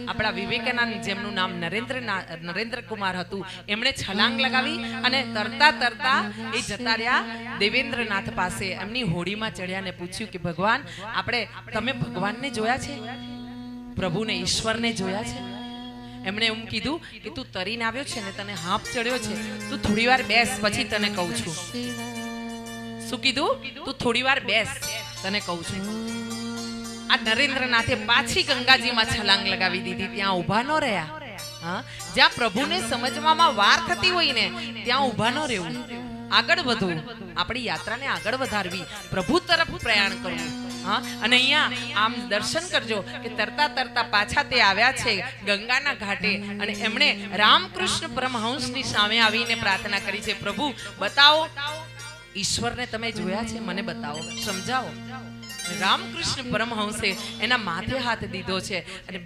આપણા વિવેકાનંદ જેમનું નામ નરેન્દ્ર કુમાર હતું, એમણે છલાંગ લગાવી અને તરતા તરતા એ જતા રહ્યા દેવેન્દ્રનાથ પાસે. એમની હોડીમાં ચડ્યા ને પૂછ્યું કે ભગવાન, તમે ભગવાનને જોયા છે? પ્રભુને, ઈશ્વરને જોયા છે? એમણે એમ કીધું કે તું તરીને આવ્યો છે ને, તને હાંફ ચડ્યો છે, તું થોડી વાર બેસ, પછી તને કહું છું. શું કીધું? તું થોડી વાર બેસ, તને કહું છું. આ નરેન્દ્રનાથે પાછી ગંગાજીમાં છલાંગ લગાવી દીધી. ત્યાં ઊભા ન રહ્યા. જ્યાં પ્રભુને સમજવામાં વાર થતી હોય ને, ત્યાં ઊભા ન રહેવું, આગળ વધવું, આપણી યાત્રાને આગળ વધારવી, પ્રભુ તરફ પ્રયાણ કરવું. અને અહીંયા આમ દર્શન કરજો કે તરતા તરતા પાછા તે આવ્યા છે ગંગાના ઘાટે, અને એમણે રામકૃષ્ણ પરમહંસની સામે આવીને પ્રાર્થના કરી છે, પ્રભુ બતાવો, ઈશ્વરને તમે જોયા છે? મને બતાવો, સમજાવો. રામકૃષ્ણ પરમહંસે એના માથે હાથ દીધો છે અને